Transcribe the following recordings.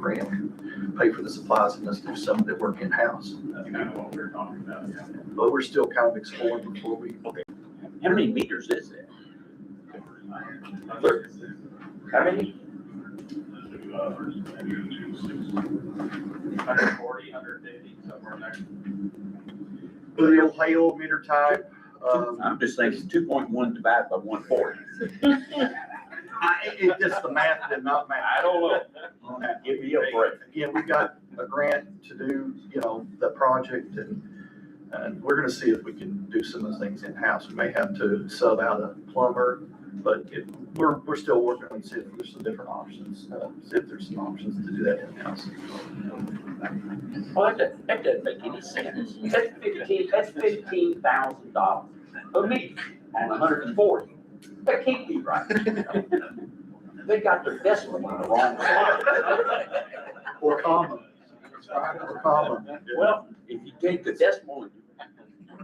grant can pay for the supplies and let's do some of the work in-house. That's kind of what we're talking about, yeah. But we're still kind of exploring before we. How many meters is that? How many? 140, 150, somewhere in there. The old Hale meter type. I'm just thinking 2.1 divided by 140. It just the math did not match. I don't know. Give me a break. Again, we got a grant to do, the project and we're gonna see if we can do some of the things in-house. We may have to sub out a plumber, but we're still working on see if there's some different options, see if there's some options to do that in-house. Well, that doesn't make any sense. That's $15,000 a meter on 140. That can't be right. They got their decimal on the wrong side. Or comma. Well, if you take the decimal and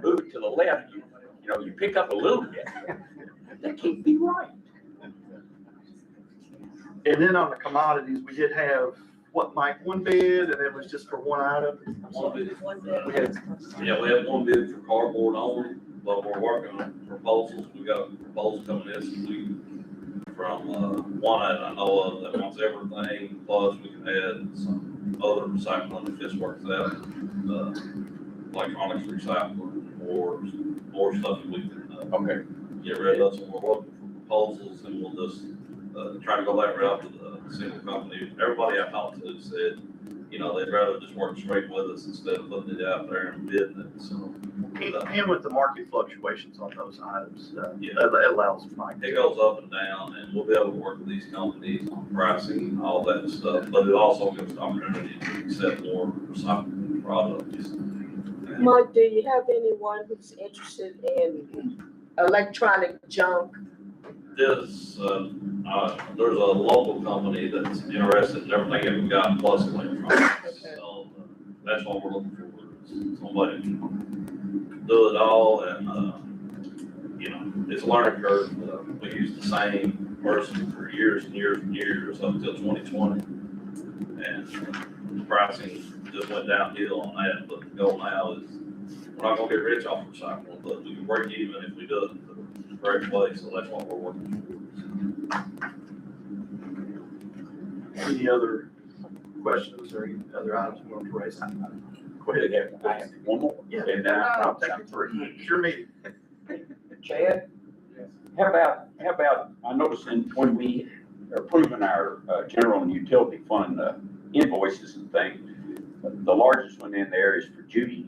move it to the left, you pick up a little bit. That can't be right. And then on the commodities, we did have, Mike, one bid, and it was just for one item? One bid. We had, Yeah, we have one bid for cardboard only, but we're working on proposals. We got a proposal coming this week from, one that I know of that wants everything, plus we can add some other recycling if this works out. Electronics recycling or more stuff that we can, Okay. get rid of. So we're looking for proposals and we'll just, try to go that route with a single company. Everybody I talked to said, they'd rather just work straight with us instead of putting it out there and bidding it, so. and with the market fluctuations on those items, Yeah. that allows Mike. It goes up and down, and we'll be able to work with these companies on pricing and all that stuff, but it also gives the opportunity to accept more recyclable products. Mike, do you have anyone who's interested in electronic junk? There's a local company that's interested in everything that we got plus electronics. So that's what we're looking for, is somebody who can do it all and, it's a learning curve. We used the same person for years and years and years up until 2020. And the pricing just went downhill on that, but the goal now is we're not gonna get rich off recycling, but we can break even if we do it in the correct way, so that's what we're working Any other questions or any other items you want to raise? Go ahead. I have one more. Yeah. And then I'll Take it through. It's your meeting. Chad, how about, I noticed when we are approving our general and utility fund invoices and things, the largest one in there is for Judy.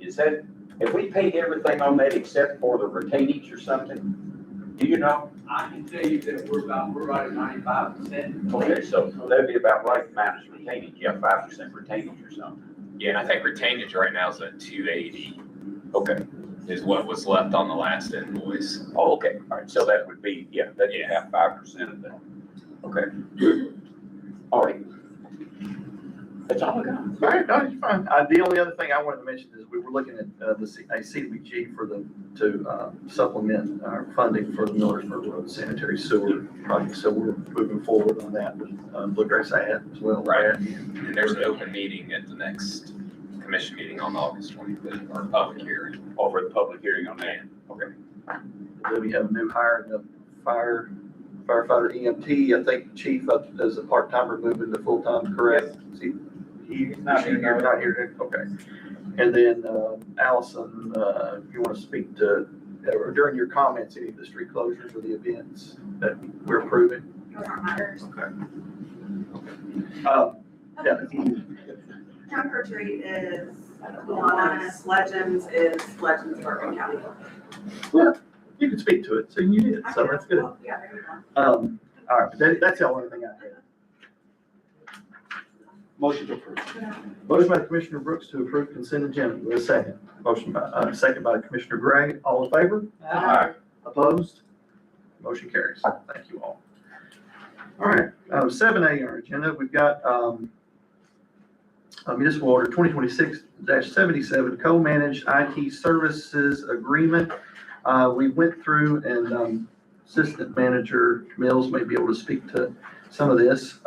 Have we paid everything on that except for the retainage or something? Do you know? I can tell you that we're right at 95%. Okay, so that'd be about right minus retainage. You have 5% retainage or something. Yeah, and I think retainage right now is at 280 Okay. is what was left on the last invoice. Oh, okay. All right. So that would be, that'd Yeah. have 5% of that. Okay. All right. That's all I got. All right, no, it's fine. The only other thing I wanted to mention is we were looking at a CDBG to supplement our funding for the Millersburg Road sanitary sewer project. So we're moving forward on that with Bluegrass Ad as well. Right. And there's an open meeting at the next commission meeting on August 25th, or public hearing. Over the public hearing on that. Okay. Then we have a new hire in the firefighter EMT. I think Chief as a part-timer moving to full-time, correct? He's not here. Okay. And then Allison, if you want to speak to, during your comments, any of the street closures or the events that we're approving? Those aren't matters. Okay. Yeah. Trunk or treat is Kiwanis, Legends is Legends Bourbon County. Well, you can speak to it, so you did, so that's good. Yeah, there you go. All right, that's the only thing I had. Motion to approve. Motion by Commissioner Brooks to approve consent agenda. With a second. Motion by, second by Commissioner Gray. All in favor? Aye. Opposed? Motion carries. Thank you all. All right, 7A on our agenda, we've got municipal order 2026-77 co-managed IT services agreement. We went through and Assistant Manager Mills may be able to speak to some of this.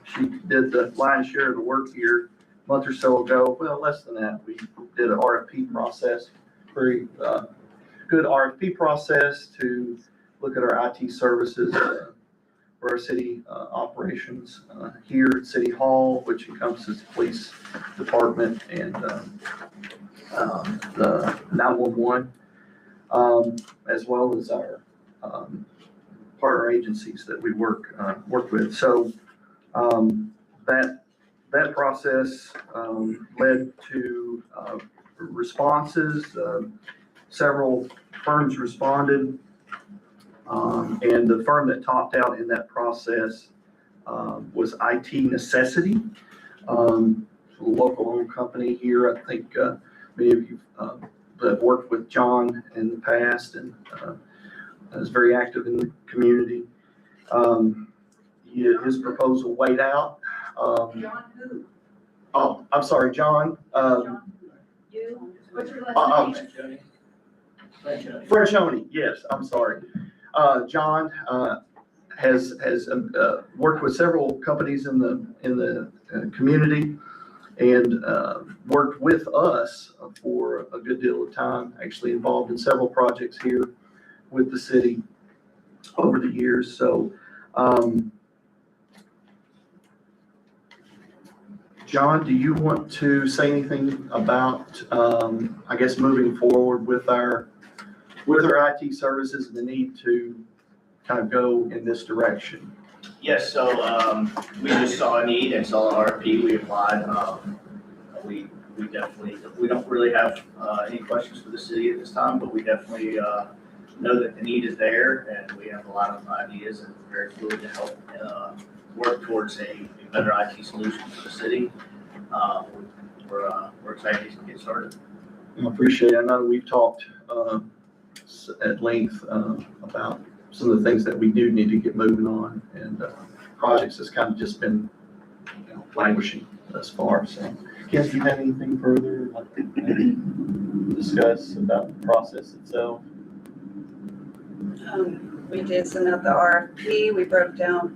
She did the lion's share of the work here a month or so ago. Well, less than that. We did an RFP process, very good RFP process to look at our IT services for our city operations here at City Hall, which encompasses the police department and the 911, as well as our partner agencies that we work with. So that process led to responses. Several firms responded, and the firm that topped out in that process was IT Necessity, a local-owned company here. I think many of you have worked with John in the past and is very active in the community. His proposal weighed out. John who? Oh, I'm sorry, John. You? What's your last name? Franchoni, yes, I'm sorry. John has worked with several companies in the community and worked with us for a good deal of time, actually involved in several projects here with the city over the years. So, John, do you want to say anything about, I guess, moving forward with our IT services and the need to kind of go in this direction? Yes, so, we just saw a need and saw an RFP, we applied. We definitely, we don't really have, any questions for the city at this time, but we definitely, know that the need is there and we have a lot of ideas and we're very fluid to help, work towards a better IT solution for the city. We're excited to get started. I appreciate it. I know we've talked at length about some of the things that we do need to get moving on, and projects has kind of just been languishing thus far. So, Ken, do you have anything further you'd like to discuss about the process itself? We did send out the RFP. We broke down,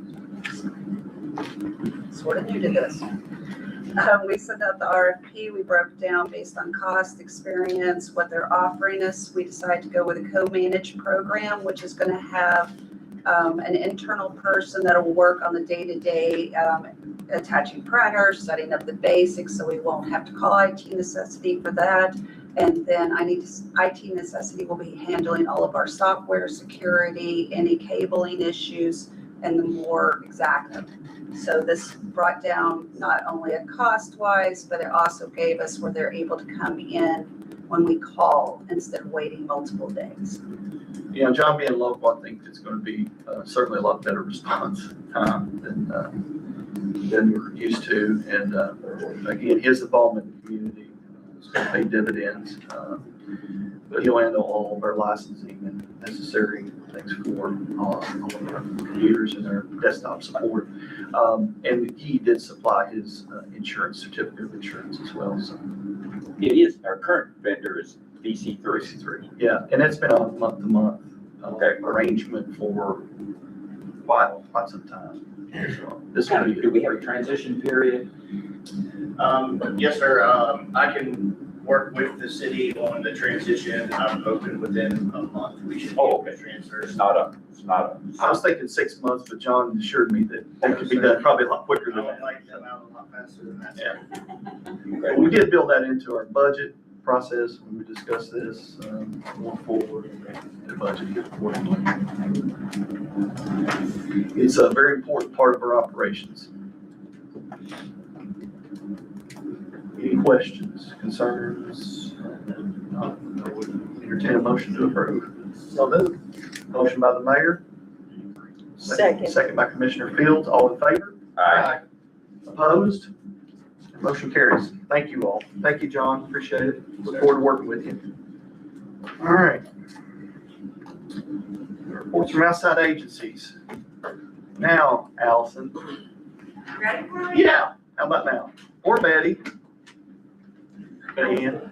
sort of new to this. We sent out the RFP. We broke down based on cost, experience, what they're offering us. We decided to go with a co-managed program, which is going to have an internal person that will work on the day-to-day, attaching printers, setting up the basics, so we won't have to call IT Necessity for that. And then IT Necessity will be handling all of our software security, any cabling issues, and the more exact. So this brought down not only a cost-wise, but it also gave us where they're able to come in when we call instead of waiting multiple days. You know, John being local, I think it's going to be certainly a lot better response time than we're used to. And again, his involvement in the community is going to pay dividends. But he'll handle all of our licensing and necessary things for all of our computers and our desktop support. And he did supply his insurance, certificate of insurance as well. So It is, our current vendor is DC3. 63, yeah, and it's been a month-to-month arrangement for quite some time. So this will be. Do we have a transition period? Yes, sir. I can work with the city on the transition. I'm hoping within a month we should get transfers. It's not a. I was thinking 6 months, but John assured me that it could be done probably a lot quicker I than would that. like them out a lot faster than that. Yeah. We did build that into our budget process when we discussed this, going forward, the budget accordingly. It's a very important part of our operations. Any questions, concerns? I would entertain a motion to approve. So moved. Motion by the mayor. Second. Second by Commissioner Fields. All in favor? Aye. Opposed? Motion carries. Thank you all. Thank you, John. Appreciate it. Look forward to working with you. All right. Reports from outside agencies. Now, Allison. Ready for it? Yeah, how about now? Or Betty. Betty Ann.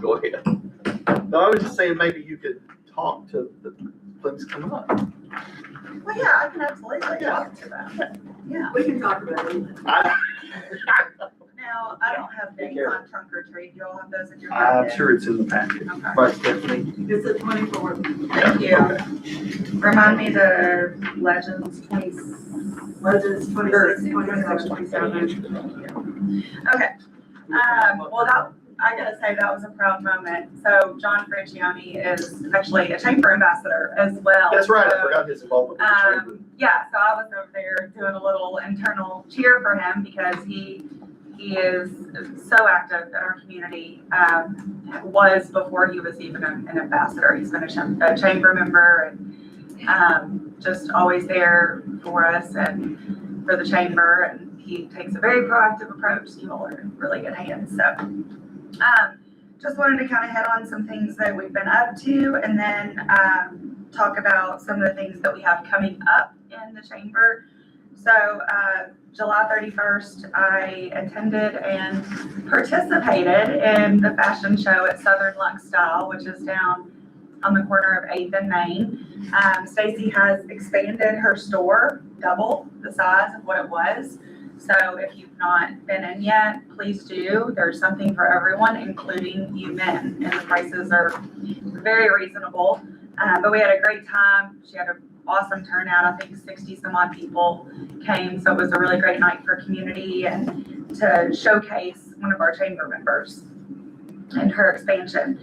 Go ahead. No, I was just saying maybe you could talk to the things coming up. Well, yeah, I can absolutely talk to them. Yeah. We can talk about it. Now, I don't have dates on trunk or treat. You all have those in your I'm packet? sure it's in the packet. Okay. Right, Stephanie? It's the 24th. Thank you. Remind me the Legends 20. Legends 26, 27, 27. Okay. Well, I gotta say, that was a proud moment. So John Friccioni is actually a chamber ambassador as well. That's right, I So, forgot his involvement with the chamber. yeah, so I was over there doing a little internal cheer for him because he is so active in our community. Was before he was even an ambassador. He's been a chamber member and just always there for us and for the chamber. And he takes a very proactive approach. You all are in really good hands. So just wanted to kind of hit on some things that we've been up to and then talk about some of the things that we have coming up in the chamber. So July 31st, I attended and participated in the fashion show at Southern Lux Style, which is down on the corner of 8th and Main. Stacy has expanded her store, double the size of what it was. So if you've not been in yet, please do. There's something for everyone, including you men, and the prices are very reasonable. But we had a great time. She had an awesome turnout. I think 60 some odd people came. So it was a really great night for community and to showcase one of our chamber members and her expansion.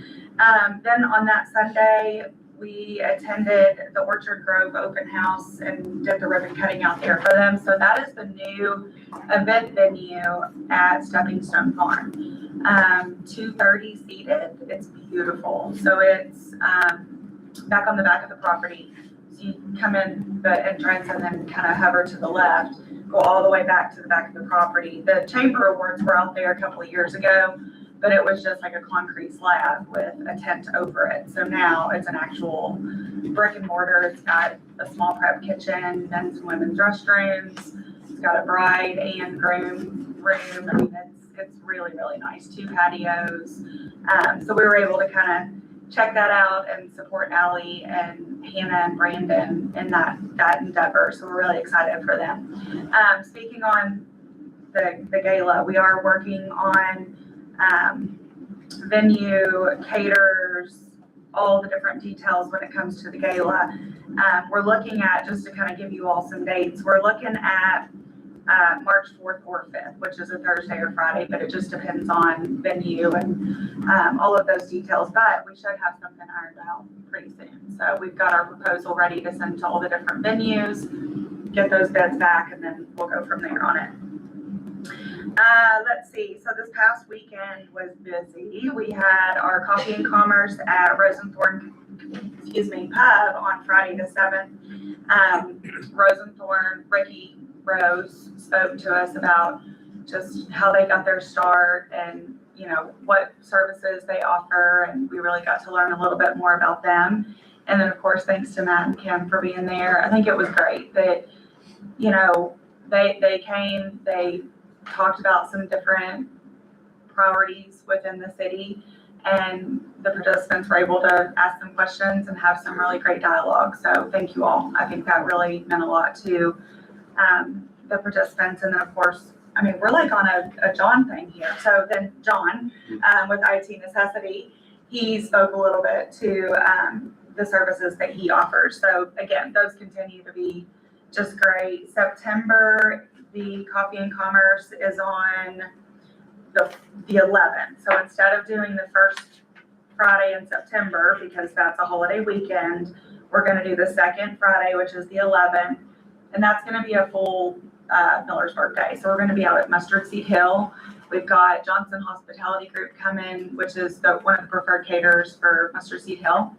Then on that Sunday, we attended the Orchard Grove open house and did the ribbon cutting out there for them. So that is the new event venue at Stepping Stone Farm. 230 seated. It's beautiful. So it's back on the back of the property. So you come in the entrance and then kind of hover to the left, go all the way back to the back of the property. The chamber awards were out there a couple of years ago, but it was just like a concrete slab with a tent over it. So now it's an actual brick and mortar. It's got a small prep kitchen, men's and women's restrooms. It's got a bride and groom room. I mean, it's really, really nice. 2 patios. So we were able to kind of check that out and support Allie and Hannah and Brandon in that endeavor. So we're really excited for them. Speaking on the gala, we are working on venue, caterers, all the different details when it comes to the gala. We're looking at, just to kind of give you all some dates, we're looking at March 4th or 5th, which is a Thursday or Friday, but it just depends on venue and all of those details. But we should have something ironed out pretty soon. So we've got our proposal ready to send to all the different venues, get those bids back, and then we'll go from there on it. Let's see. So this past weekend was busy. We had our Coffee and Commerce at Rosenthorn, Pub on Friday the 7th. Rosenthorn, Ricky Rose spoke to us about just how they got their start and, you know, what services they offer. And we really got to learn a little bit more about them. And then, of course, thanks to Matt and Kim for being there. I think it was great that, you know, they came, they talked about some different priorities within the city, and the participants were able to ask some questions and have some really great dialogue. So thank you all. I think that really meant a lot to the participants. And then, of course, I mean, we're like on a John thing here. So then John, with IT Necessity, he spoke a little bit to the services that he offers. So again, those continue to be just great. September, the Coffee and Commerce is on the 11th. So instead of doing the first Friday in September, because that's a holiday weekend, we're going to do the second Friday, which is the 11th. And that's going to be a full Millersburg day. So we're going to be out at Mustard Seed Hill. We've got Johnson Hospitality Group coming, which is one of the preferred caterers for Mustard Seed Hill.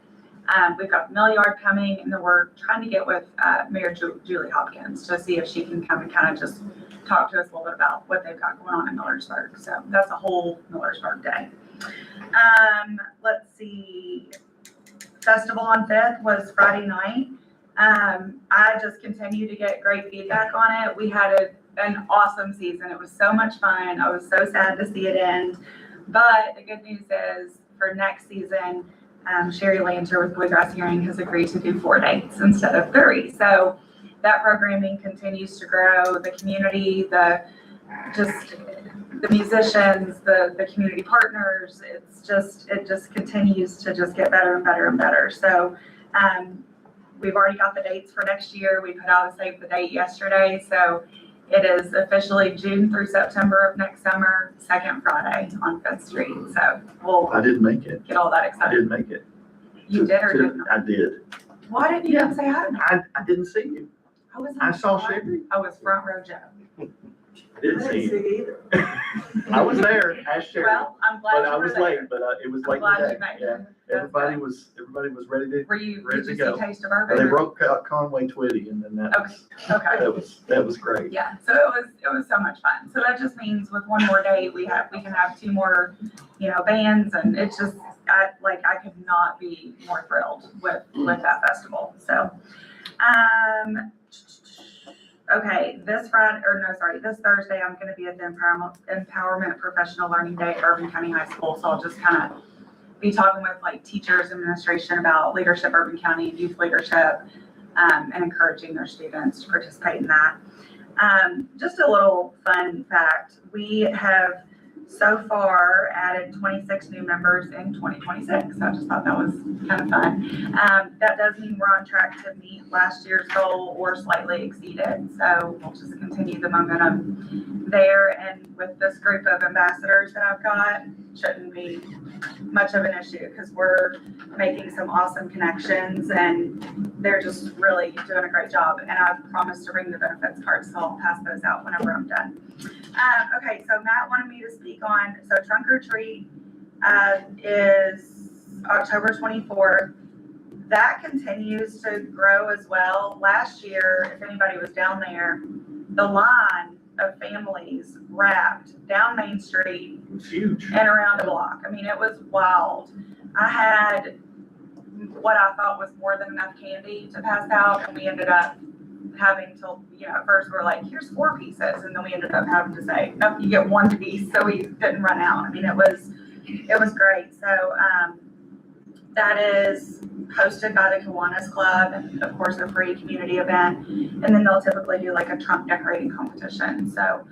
We've got the Mill Yard coming, and then we're trying to get with Mayor Julie Hopkins to see if she can come and kind of just talk to us a little bit about what they've got going on in Millersburg. So that's a whole Millersburg day. Let's see. Festival on 5th was Friday night. I just continue to get great feedback on it. We had an awesome season. It was so much fun. I was so sad to see it end. But the good news is for next season, Sherry Lanter with Bluegrass Hearing has agreed to do 4 dates instead of 3. So that programming continues to grow. The community, the musicians, the community partners, it just continues to just get better and better and better. So we've already got the dates for next year. We put out a save the date yesterday. So it is officially June through September of next summer, 2nd Friday on 5th Street. So we'll I didn't make it. get all that I excited. didn't make it. You did or didn't? I did. Why didn't you come say hi to me? I didn't see you. I was. I saw Sherry. I was front row Joe. I didn't see you. I was there. Ask Sherry. Well, I'm glad But I you were was late, there. but it was I'm late glad in the you day. made Yeah. it. That's Everybody good. was ready to, Were you, ready did to you go. see Taste of and Bourbon? they broke out Conway Twitty and then Okay. that was great. Yeah, so it was so much fun. So that just means with one more date, we can have 2 more, bands, and it's just, I could not be more thrilled with that festival. So, okay, this Thursday, I'm gonna be at the Empowerment Professional Learning Day at Urban County High School. So I'll just kind of be talking with teachers, administration about leadership, Urban County, and youth leadership, and encouraging their students to participate in that. Just a little fun fact, we have so far added 26 new members in 2026. So I just thought that was kind of fun. That does mean we're on track to meet last year's goal or slightly exceed it. So we'll just continue the momentum there. And with this group of ambassadors that I've got, shouldn't be much of an issue because we're making some awesome connections and they're just really doing a great job. And I've promised to bring the benefits cards, so I'll pass those out whenever I'm done. Okay, so Matt wanted me to speak on, so Trunk or Treat is October 24th. That continues to grow as well. Last year, if anybody was down there, the line of families wrapped down Main Street It was huge. and around the block. I mean, it was wild. I had what I thought was more than enough candy to pass out, and we ended up having to, at first we're like, here's 4 pieces, and then we ended up having to say, nope, you get 1 piece, so we didn't run out. I mean, it was great. So that is hosted by the Kiwanis Club, and of course a free community event, and then they'll typically do like a trunk decorating competition. So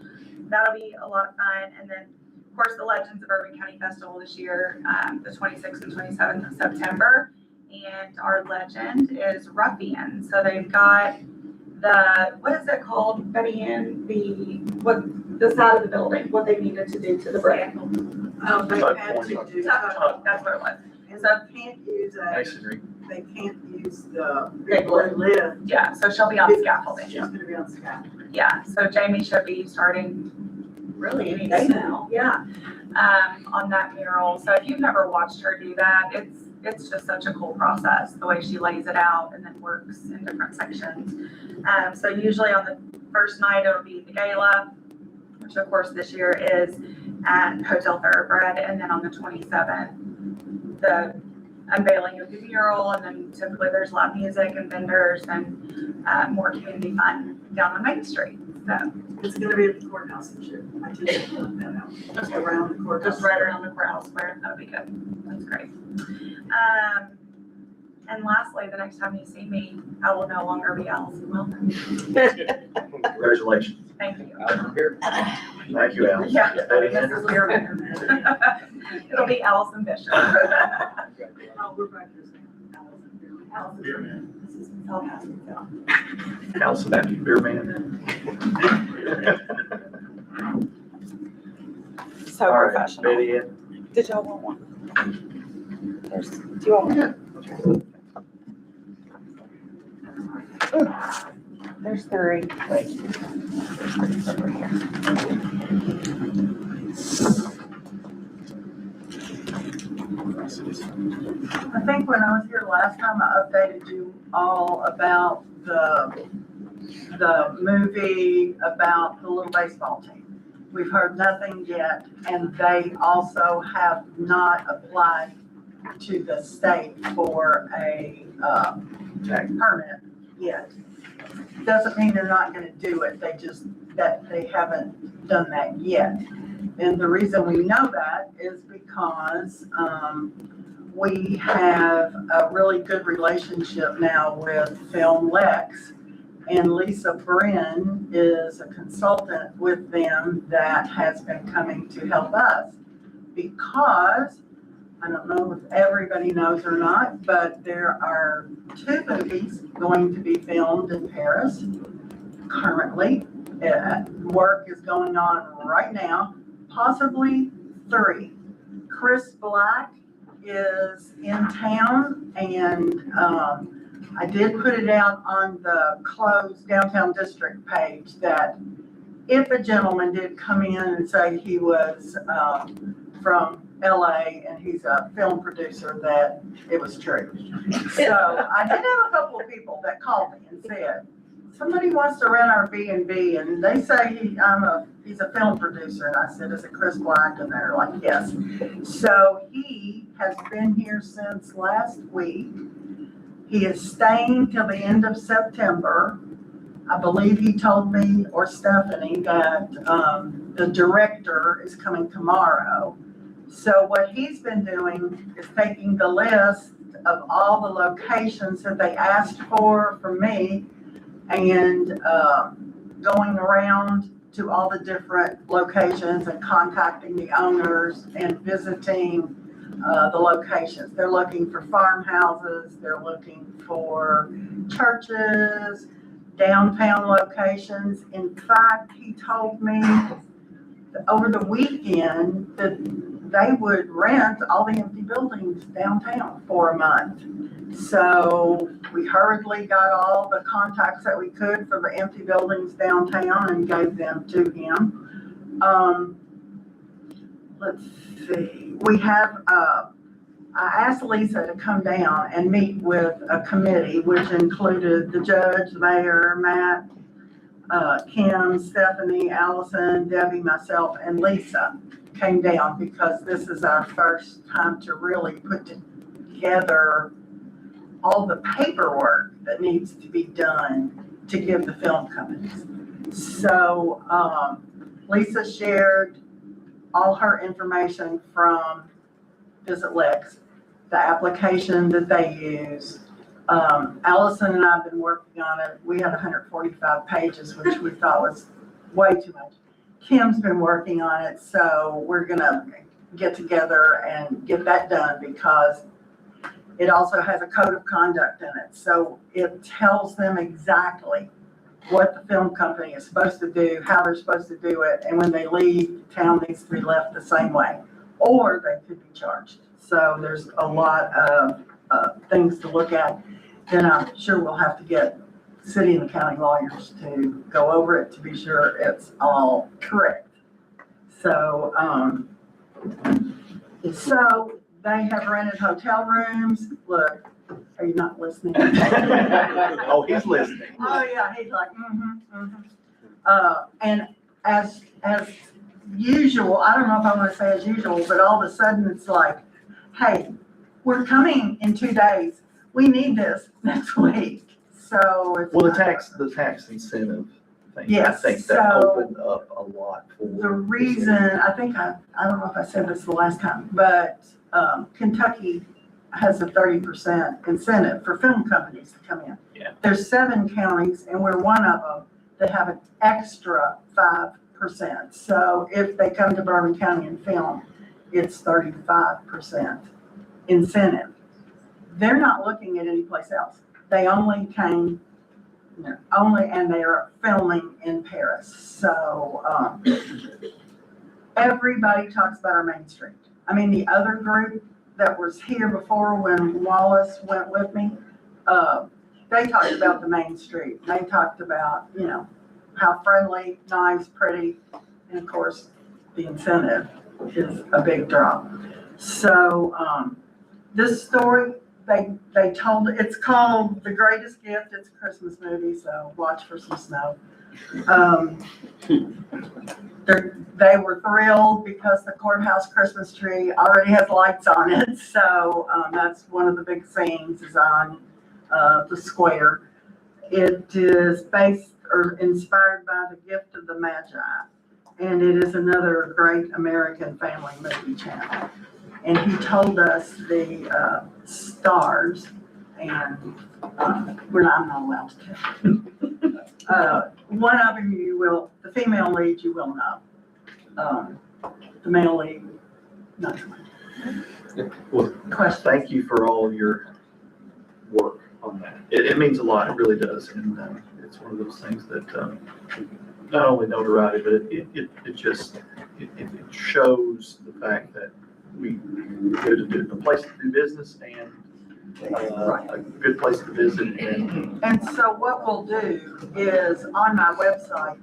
that'll be a lot of fun. And then of course the Legends of Urban County Festival this year, the 26th and 27th of September, and our legend is Ruffian. So they've got what is it called, Betty Ann? The side of the building, what they needed to do to the brand. They had to do, That's what it was. and they can't use Masonry. they can't use the big lift. Yeah, so she'll be on scaffolding. She's gonna be on scaffolding. Yeah, so Jamie should be starting really any day now. Yeah, on that mural. So if you've never watched her do that, it's just such a cool process, the way she lays it out and then works in different sections. So usually on the first night, it'll be the gala, which of course this year is at Hotel Thoroughbred. And then on the 27th, the unveiling of the mural. And then typically there's live music and vendors and more community fun down on Main Street. So It's gonna be at the courthouse this year. I just looked that out. Just around the courthouse. just right around the courthouse square, that'll be good. That's great. And lastly, the next time you see me, I will no longer be Allison Wilson. Congratulations. Thank you. Thank you, Al. Yeah, Betty Mrs. Bierman. It'll be Allison Bishop. Oh, we're back here saying Allison. Allison. This is Tallahassee, so. Allison Baptist Beer Man. So All right, professional. Betty Ann. Did y'all want one? Do you want one? There's 3. Over here. I think when I was here last time, I updated you all about the movie about the little baseball team. We've heard nothing yet, and they also have not applied to the state for a permit yet. Doesn't mean they're not gonna do it, that they haven't done that yet. And the reason we know that is because, We have a really good relationship now with Film Lex, and Lisa Brin is a consultant with them that has been coming to help us. Because, I don't know if everybody knows or not, but there are 2 movies going to be filmed in Paris currently. Work is going on right now, possibly 3. Chris Black is in town, and I did put it out on the closed downtown district page that if a gentleman did come in and say he was from LA and he's a film producer, that it was true. So I did have a couple of people that called me and said, somebody wants to rent our B&B, and they say he's a film producer. And I said, is it Chris Black? And they're like, yes. So he has been here since last week. He is staying till the end of September. I believe he told me, or Stephanie, that the director is coming tomorrow. So what he's been doing is taking the list of all the locations that they asked for from me, and going around to all the different locations and contacting the owners and visiting the locations. They're looking for farmhouses, they're looking for churches, downtown locations. In fact, he told me that over the weekend that they would rent all the empty buildings downtown for a month. So we hurriedly got all the contacts that we could for the empty buildings downtown and gave them to him. Let's see, we have, I asked Lisa to come down and meet with a committee, which included the judge, the mayor, Matt, Kim, Stephanie, Allison, Debbie, myself, and Lisa came down because this is our first time to really put together all the paperwork that needs to be done to give the film companies. So Lisa shared all her information from Visit Lex, the application that they use. Allison and I have been working on it. We had 145 pages, which we thought was way too much. Kim's been working on it, so we're gonna get together and get that done because it also has a code of conduct in it. So it tells them exactly what the film company is supposed to do, how they're supposed to do it, and when they leave, the town needs to be left the same way, or they could be charged. So there's a lot of things to look at. Then I'm sure we'll have to get city and county lawyers to go over it to be sure it's all correct. So, so they have rented hotel rooms. Look, are you not listening? Oh, he's listening. Oh, yeah, he's like, and as usual, I don't know if I want to say as usual, but all of a sudden it's like, hey, we're coming in 2 days. We need this next week. So it's. Well, the tax incentive thing, I Yes, think that so opened up a lot for. the reason, I think I don't know if I said this the last time, but Kentucky has a 30% incentive for film companies to come in. Yeah. There's 7 counties, and we're one of them, that have an extra 5%. So if they come to Bourbon County and film, it's 35% incentive. They're not looking at any place else. They only came, and they are filming in Paris. So everybody talks about our Main Street. I mean, the other group that was here before when Wallace went with me, they talked about the Main Street. They talked about, how friendly, nice, pretty, and of course, the incentive is a big draw. So this story, they told, it's called The Greatest Gift. It's a Christmas movie, so watch for some snow. They were thrilled because the courthouse Christmas tree already has lights on it. So that's one of the big scenes is on the square. It is based or inspired by The Gift of the Magi. And it is another great American family movie channel. and he told us the stars, and I'm not allowed to tell. One of them you will, the female lead you will know. The male lead, not so much. Well, Question. thank you for all of your work on that. It means a lot, it really does, and it's one of those things that not only notoriety, but it just shows the fact that we go to do a place to do business and a good place to visit and. And so what we'll do is on my website,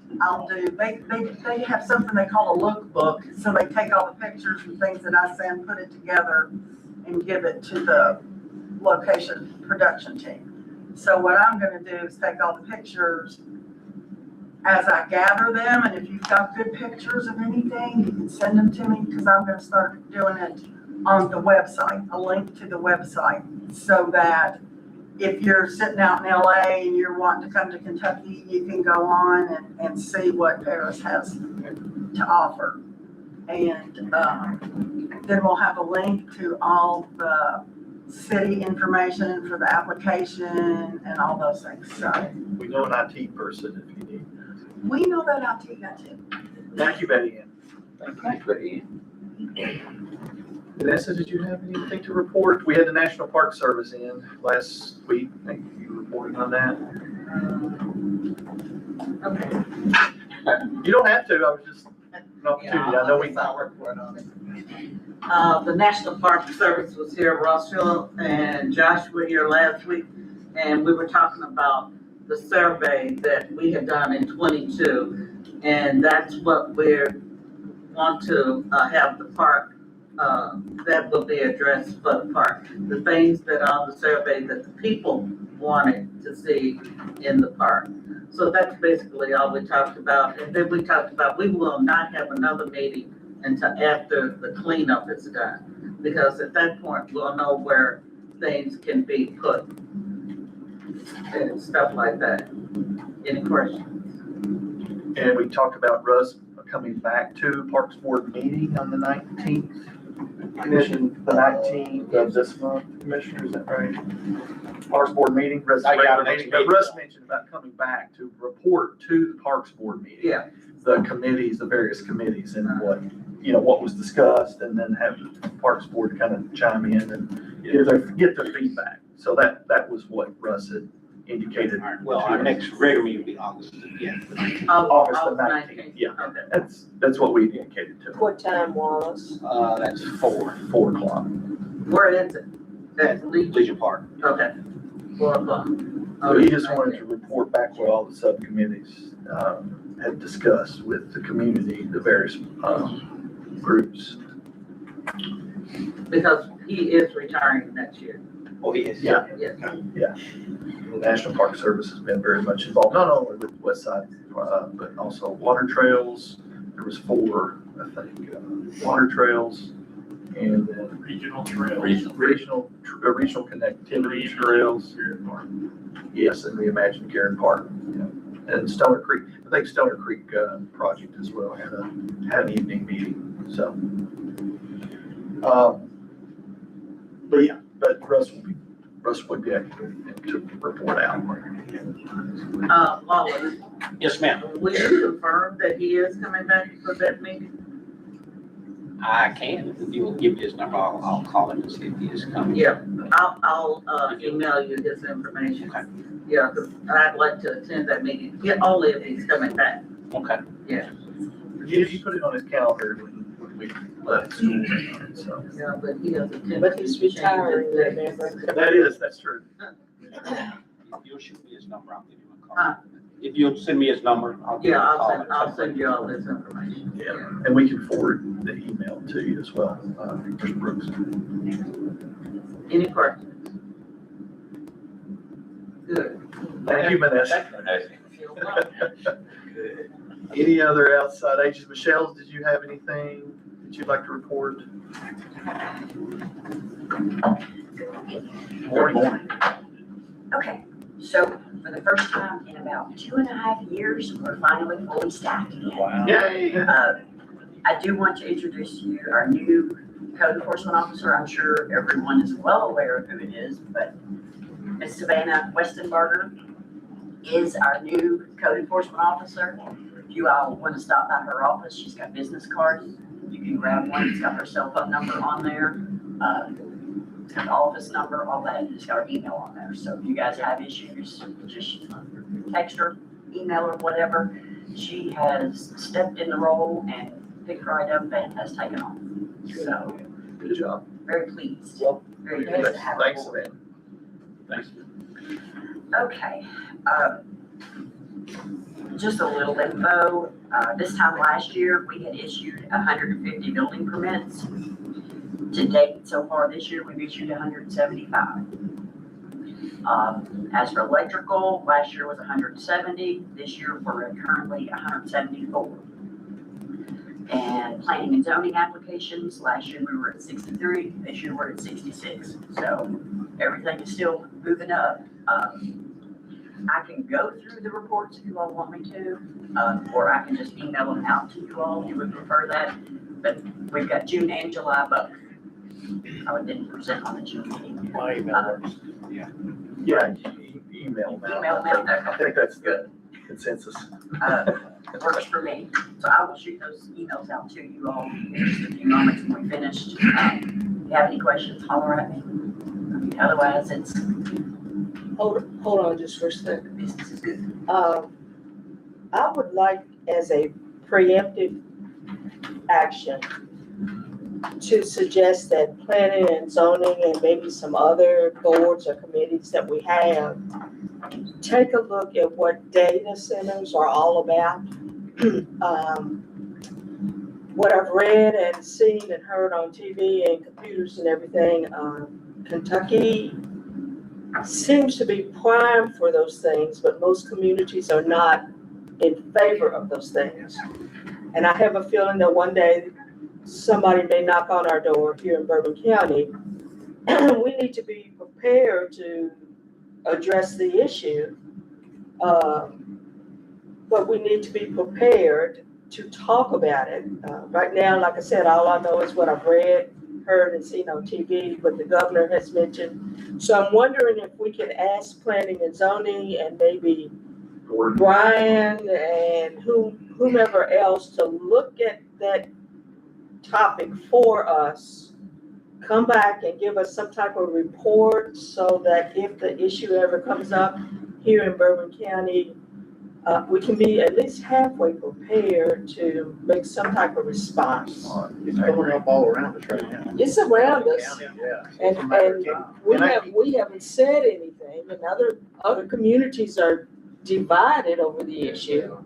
they have something they call a lookbook. So they take all the pictures and things that I send, put it together and give it to the location production team. So what I'm gonna do is take all the pictures as I gather them, and if you've got good pictures of anything, you can send them to me, because I'm gonna start doing it on the website, a link to the website, so that if you're sitting out in LA and you're wanting to come to Kentucky, you can go on and see what Paris has to offer. And then we'll have a link to all the city information for the application and all those things. So We know an IT person if you need. we know that I'll take that too. Thank you, Betty Ann. Thank you, Betty Ann. Vanessa, did you have anything to report? We had the National Park Service in last week. I think you reported on that. Okay. You don't have to, I was just an opportunity. I know we. I'll report on it. The National Park Service was here, Rossville and Josh were here last week, and we were talking about the survey that we had done in 22, and that's what we want to have the park, that will be addressed for the park. The things that are on the survey that the people wanted to see in the park. So that's basically all we talked about. And then we talked about we will not have another meeting until after the cleanup is done. Because at that point, we'll know where things can be put and stuff like that. Any questions? And we talked about Russ coming back to Parks Board meeting on the 19th. Commission, the 19th of this month, Commissioner, is that right? Parks Board meeting, Russ, Oh, yeah, regular next meeting, but meeting. Russ mentioned about coming back to report to the Parks Board meeting. Yeah. The committees, the various committees and what was discussed, and then have the Parks Board kind of chime in and get their feedback. So that was what Russ had indicated. Well, our next regular meeting will be August, yeah. August the 19th, yeah. Okay. That's what we indicated to him. What time, Wallace? That's 4, 4 o'clock. Where is it? That's Legion Park. Okay. 4 o'clock. So he just wanted to report back what all the subcommittees had discussed with the community, the various groups. Because he is retiring next year. Oh, he is? Yeah. Yes. The National Park Service has been very much involved, not only with West Side, but also water trails. There was 4, I think, water trails, and then Regional trail. regional connectivity trails. Yes, and Reimagine Karen Park, and Stoner Creek. I think Stoner Creek project as well had an evening meeting. So, but Russ would be able to report out. Wallace, Yes, ma'am. will you confirm that he is coming back for that meeting? I can. If you'll give me his number, I'll call him and see if he is coming. Yeah, I'll email you his information. Okay. Yeah, 'cause I'd like to attend that meeting, only if he's coming back. Okay. He put it on his calendar when we left school, so. Yeah, but he doesn't attend. But he's retiring, remember? That's true. If you'll shoot me his number, I'll give him a call. Huh? If you'll send me his number, I'll give him Yeah, a call. I'll send you all this information. Yeah, and we can forward the email to you as well, Mr. Brooks. Any questions? Good. Thank you, Vanessa. You're welcome. Any other outside agents? Michelle, did you have anything that you'd like to report? Morning. Okay, so for the first time in about 2.5 years, we're finally fully staffed again. Wow. Yay. I do want to introduce you our new code enforcement officer. I'm sure everyone is well aware of who it is, but Ms. Savannah Westenberger is our new code enforcement officer. If you all want to stop by her office, she's got business cards. You can grab one. It's got her cell phone number on there. It's got the office number, all that. It's got her email on there. So if you guys have issues, just text her, email her, whatever. She has stepped in the role and picked right up and has taken on. So Good job. very pleased. Well, Very pleased to have her Thanks, aboard. man. Thanks. Okay, just a little info. This time last year, we had issued 150 building permits. To date, so far this year, we've issued 175. As for electrical, last year was 170. This year, we're currently 174. And planning and zoning applications, last year we were at 63. This year we're at 66. So everything is still moving up. I can go through the reports if you all want me to, or I can just email them out to you all if you would prefer that. But we've got June and July both. I didn't present on the June meeting. My email works. Yeah, email now. Email them, I think that's the consensus. It works for me. So I will shoot those emails out to you all in just a few moments when we finished. If you have any questions, holler at me. Otherwise, it's Hold on just for a second. business is good. I would like, as a preemptive action, to suggest that planning and zoning and maybe some other boards or committees that we have, take a look at what data centers are all about. What I've read and seen and heard on TV and computers and everything, Kentucky seems to be prime for those things, but most communities are not in favor of those things. And I have a feeling that one day somebody may knock on our door here in Bourbon County. We need to be prepared to address the issue. But we need to be prepared to talk about it. Right now, like I said, all I know is what I've read, heard, and seen on TV, what the governor has mentioned. So I'm wondering if we can ask planning and zoning and maybe Brian and whomever else to look at that topic for us, come back and give us some type of report so that if the issue ever comes up here in Bourbon County, we can be at least halfway prepared to make some type of response. It's going up all around us right now. It's around us, Yeah. and we haven't said anything, and other communities are divided over the issue.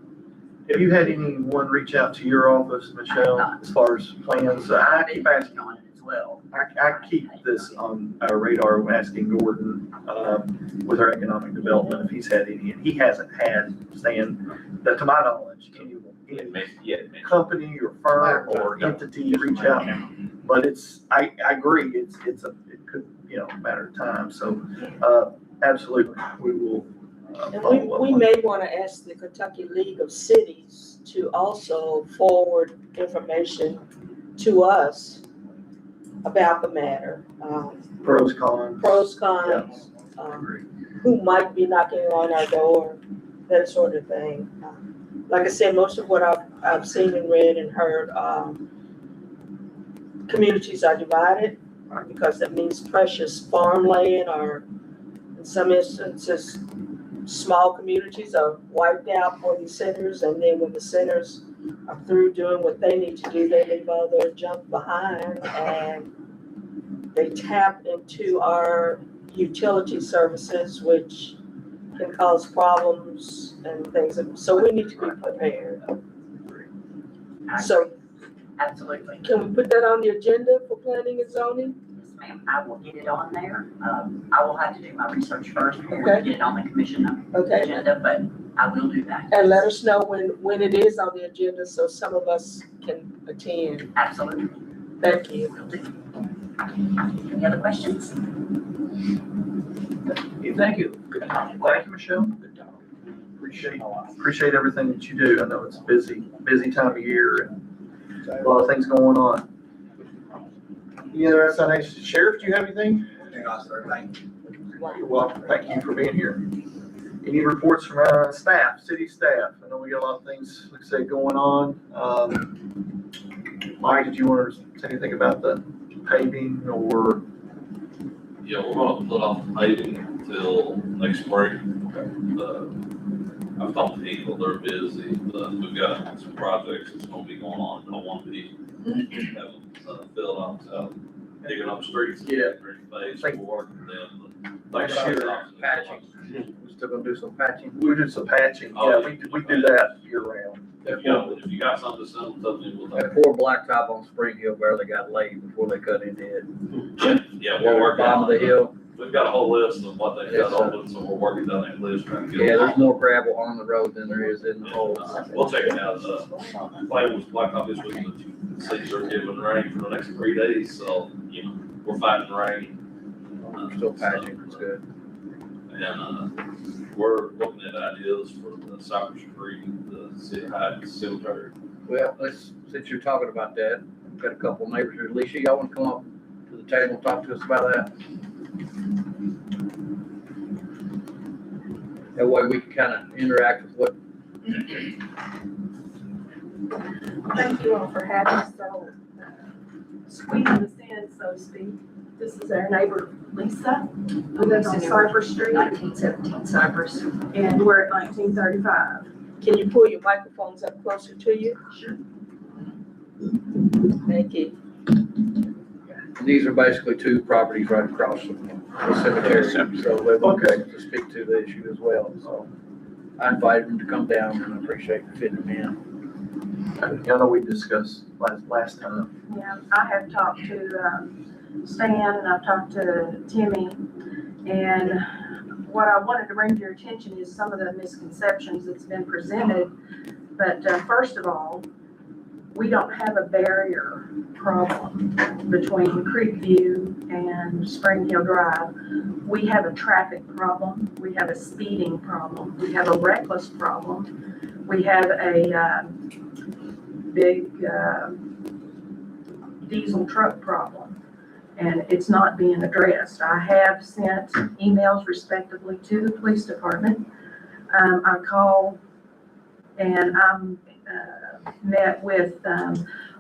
Have you had anyone reach out to your office, Michelle, as far as plans? I keep asking, On it as well. I keep this on our radar, asking Gordon, with our economic development, if he's had any, and he hasn't had, saying that to my knowledge, any company or firm or entity reach out. But I agree, it could, matter of time, so, absolutely, we will. And we may want to ask the Kentucky League of Cities to also forward information to us about the matter. Pros, cons. Cons, who might be knocking on our door, that sort of thing. Like I said, most of what I've seen and read and heard, communities are divided because that means precious farmland, or in some instances, small communities are wiped out for these centers, and then when the centers are through doing what they need to do, they leave all their junk behind, and they tap into our utility services, which can cause problems and things. So we need to be prepared. So Absolutely. can we put that on the agenda for planning and zoning? Yes, ma'am. I will get it on there. I will have to do my research first before we Okay. get it on the commission Okay. agenda, but I will do that. And let us know when it is on the agenda so some of us can attend. Absolutely. Thank you. Will do. Any other questions? Thank you. Thank you, Michelle. Appreciate everything that you do. I know it's a busy time of year, and A lot of things going on. Any other explanations? Sheriff, do you have anything? Thank you. You're welcome. Thank you for being here. Any reports from staff, city staff? I know we got a lot of things, like I said, going on. Mike, did you want to say anything about the paving or? Yeah, we're gonna put off paving until next spring. I've talked to Eagle, they're busy, but we've got some projects that's gonna be going on. Don't want to be having filled out, digging up streets. Yeah. Phase 4, and then. Next year, patching. We're still gonna do some patching. We do some patching. Yeah, we do that year round. If you got something to send, tell me, we'll That poor blacktop on Spring Hill where they got laid before they cut into it. Yeah, we're working Bottom of the hill. We've got a whole list of what they've got Yes, sir. open, so we're working down that list trying to get. Yeah, there's more gravel on the road than there is in the hole. We'll check it out. Plan was blacktop this week, but the cities are giving rain for the next 3 days, so, you know, we're fighting rain. Still patching, it's good. And, we're looking at ideas for the Cypress Creek, the city high cemetery. Well, since you're talking about that, we've got a couple neighbors here. Alicia, y'all wanna come up to the table and talk to us about that? That way we can kinda interact with what. Thank you all for having us, squeezing us in, so to speak. This is our neighbor Lisa, who lives on Cypress Street. 1917 Cypress. And we're at 1935. Can you pull your microphones up closer to you? Sure. Thank you. These are basically two properties right across from the cemetery, so they're okay to speak to the issue as well, so. I invited them to come down and I appreciate fitting them in. I know we discussed last time. Yeah, I have talked to Stan and I've talked to Timmy. And what I wanted to bring to your attention is some of the misconceptions that's been presented. But first of all, we don't have a barrier problem between Creekview and Spring Hill Drive. We have a traffic problem, we have a speeding problem, we have a reckless problem, we have a big diesel truck problem, and it's not being addressed. I have sent emails respectively to the police department. I called and I'm met with,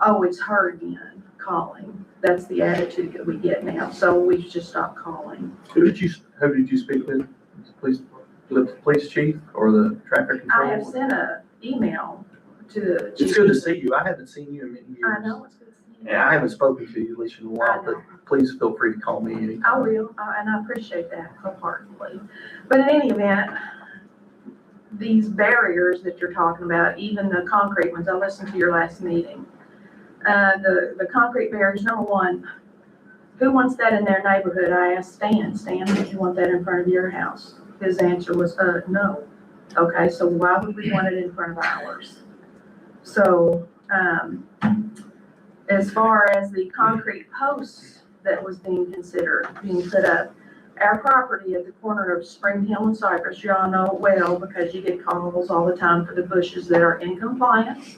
oh, it's her again, calling. That's the attitude that we get now, so we've just stopped calling. Who did you speak with? The police chief or the traffic control? I have sent an email to the chief. It's good to see you. I haven't seen you in many years. I know, it's good to see you. And I haven't spoken to you at least in a while, but please feel free to call me anytime. I will, and I appreciate that wholeheartedly. But in any event, these barriers that you're talking about, even the concrete ones, I listened to your last meeting. The concrete barriers, number one, who wants that in their neighborhood? I asked Stan, do you want that in front of your house? His answer was, no. Okay, so why would we want it in front of ours? So, as far as the concrete posts that was being considered, being put up, our property at the corner of Spring Hill and Cypress, y'all know it well because you get calls all the time for the bushes that are in compliance.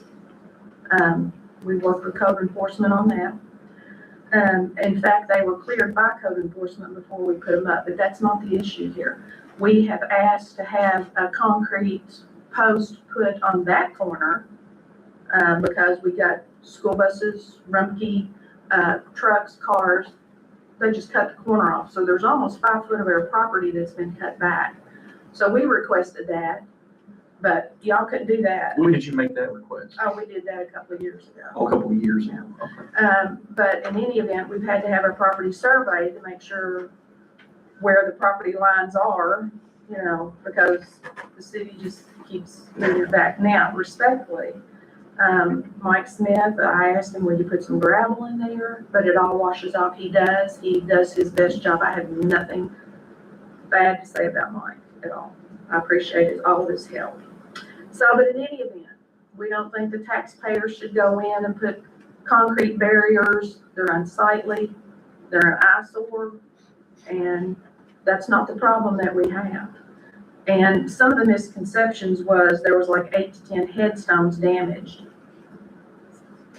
We work with code enforcement on that. In fact, they were cleared by code enforcement before we put them up, but that's not the issue here. We have asked to have a concrete post put on that corner because we got school buses, Rumpke, trucks, cars. They just cut the corner off. So there's almost 5 foot of our property that's been cut back. So we requested that, but y'all couldn't do that. When did you make that request? Oh, we did that a couple of years ago. Oh, a couple of years ago. Okay. But in any event, we've had to have our property surveyed to make sure where the property lines are, you know, because the city just keeps moving it back. Now, respectfully, Mike Smith, I asked him, will you put some gravel in there? But it all washes off. He does his best job. I have nothing bad to say about Mike at all. I appreciate all of his help. So, but in any event, we don't think the taxpayers should go in and put concrete barriers. They're unsightly, they're an eyesore, and that's not the problem that we have. And some of the misconceptions was there was like 8 to 10 headstones damaged.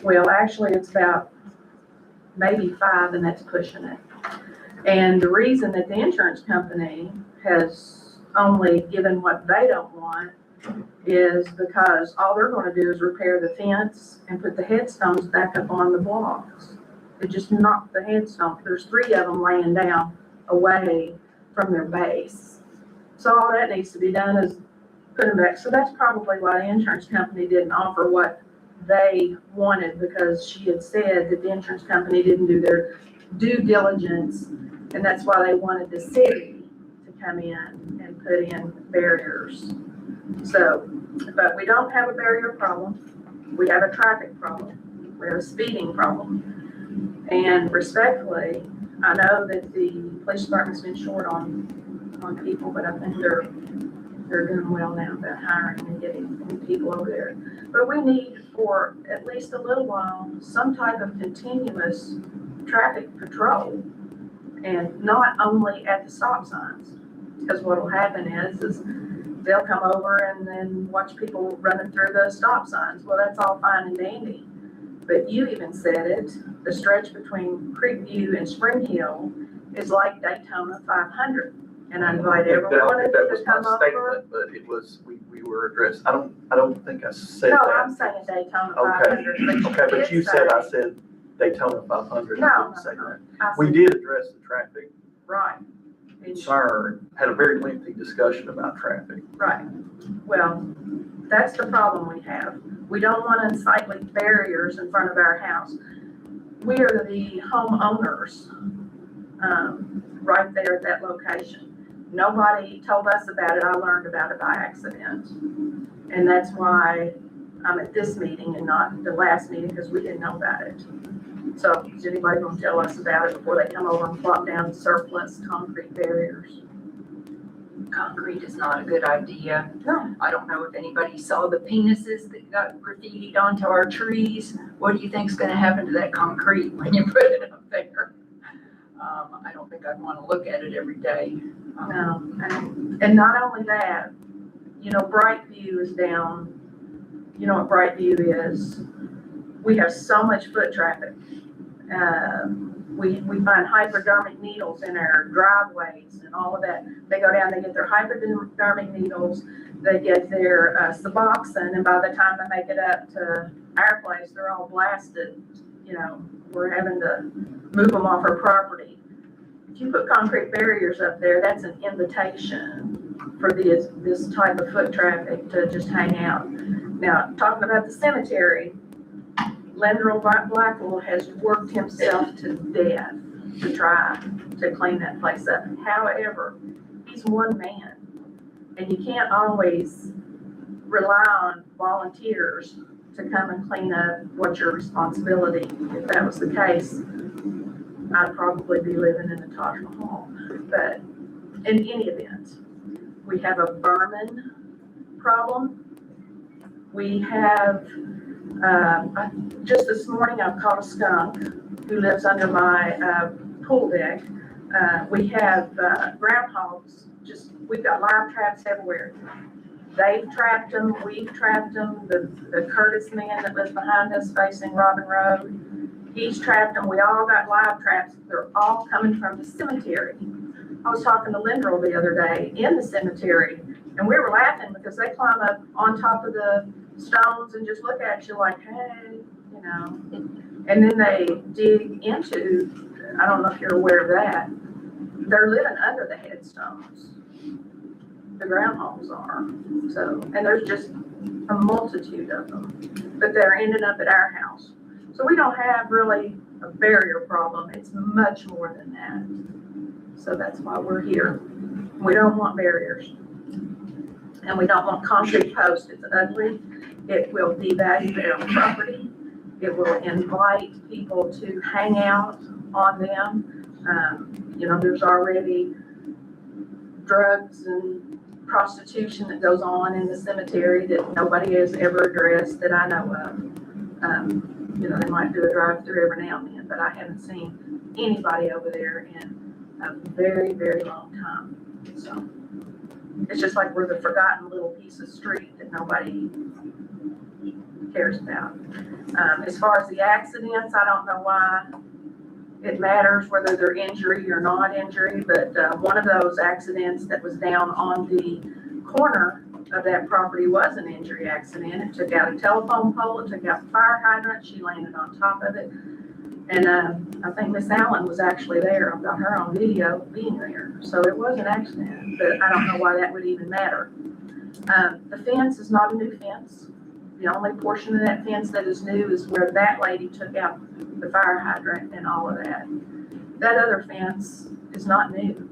Well, actually, it's about maybe 5, and that's pushing it. And the reason that the insurance company has only given what they don't want is because all they're gonna do is repair the fence and put the headstones back up on the blocks. They just knocked the headstone. There's 3 of them laying down away from their base. So all that needs to be done is put them back. So that's probably why the insurance company didn't offer what they wanted, because she had said that the insurance company didn't do their due diligence, and that's why they wanted the city to come in and put in barriers. So, but we don't have a barrier problem. We have a traffic problem. We have a speeding problem. And respectfully, I know that the police department's been short on people, but I think they're doing well now about hiring and getting people over there. But we need, for at least a little while, some type of continuous traffic patrol, and not only at the stop signs. Because what'll happen is they'll come over and then watch people running through the stop signs. Well, that's all fine and dandy. But you even said it, the stretch between Creekview and Spring Hill is like Daytona 500. And I invite everyone That was to my come over. statement, but it was, we were addressed, I don't think I said No, that. I'm saying Daytona Okay, 500. okay, but did you said I say- said Daytona 500, No, I didn't say no, that. I We said- did address the traffic Right. And- concern, had a very lengthy discussion about traffic. Right. Well, that's the problem we have. We don't want unsightly barriers in front of our house. We are the homeowners, right there at that location. Nobody told us about it. I learned about it by accident. And that's why I'm at this meeting and not the last meeting, because we didn't know about it. So is anybody gonna tell us about it before they come over and plop down surplus concrete barriers? Concrete is not a good idea. No. I don't know if anybody saw the penises that got graffitied onto our trees. What do you think's gonna happen to that concrete when you put it up there? I don't think I'd wanna look at it every day. No, and not only that, you know, Brightview is down. You know what Brightview is? We have so much foot traffic. We find hypodermic needles in our driveways and all of that. They go down, they get their hypodermic needles, they get their Suboxone, and by the time they make it up to our place, they're all blasted. You know, we're having to move them off our property. If you put concrete barriers up there, that's an invitation for this type of foot traffic to just hang out. Now, talking about the cemetery, Lendrell Blackwell has worked himself to death to try to clean that place up. However, he's one man, and you can't always rely on volunteers to come and clean up what's your responsibility. If that was the case, I'd probably be living in the Taj Mahal. But in any event, we have a vermin problem. We have, just this morning, I've caught a skunk who lives under my pool deck. We have groundhogs, we've got live traps everywhere. They've trapped them, we've trapped them. The Curtis man that lives behind us facing Robin Road, he's trapped them. We all got live traps. They're all coming from the cemetery. I was talking to Lindrell the other day in the cemetery, and we were laughing because they climb up on top of the stones and just look at you like, hey, you know. And then they dig into, I don't know if you're aware of that, they're living under the headstones. The groundhogs are. So, and there's just a multitude of them, but they're ending up at our house. So we don't have really a barrier problem. It's much more than that. So that's why we're here. We don't want barriers. And we don't want concrete posts. It's ugly. It will devalue their property. It will invite people to hang out on them. You know, there's already drugs and prostitution that goes on in the cemetery that nobody has ever addressed that I know of. You know, they might do a drive-through every now and then, but I haven't seen anybody over there in a very, very long time. So it's just like we're the forgotten little piece of street that nobody cares about. As far as the accidents, I don't know why it matters whether they're injury or not injury, but, one of those accidents that was down on the corner of that property was an injury accident. It took out a telephone pole, it took out the fire hydrant, she landed on top of it. And, I think Miss Allen was actually there. I've got her on video being there. So it was an accident, but I don't know why that would even matter. The fence is not a new fence. The only portion of that fence that is new is where that lady took out the fire hydrant and all of that. That other fence is not new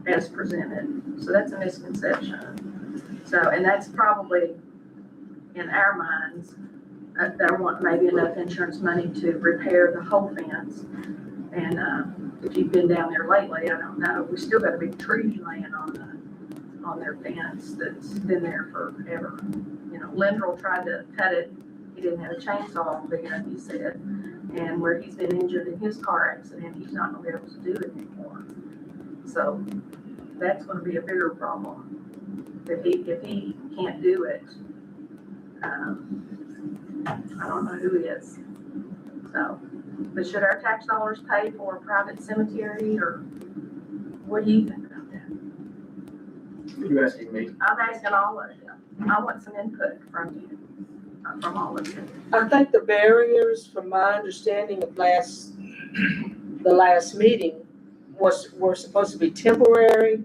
as presented, so that's a misconception. So, and that's probably, in our minds, they want maybe enough insurance money to repair the whole fence. And, if you've been down there lately, I don't know, we still got a big tree laying on their fence that's been there forever. You know, Lindell tried to cut it, he didn't have a chainsaw big enough, he said. And where he's been injured in his car accident, he's not gonna be able to do it anymore. So that's gonna be a bigger problem. If he can't do it, I don't know who is. So, but should our tax dollars pay for a private cemetery, or what do you think about that? You asking me? I'm asking all of you. I want some input from you, from all of you. I think the barriers, from my understanding of the last meeting, were supposed to be temporary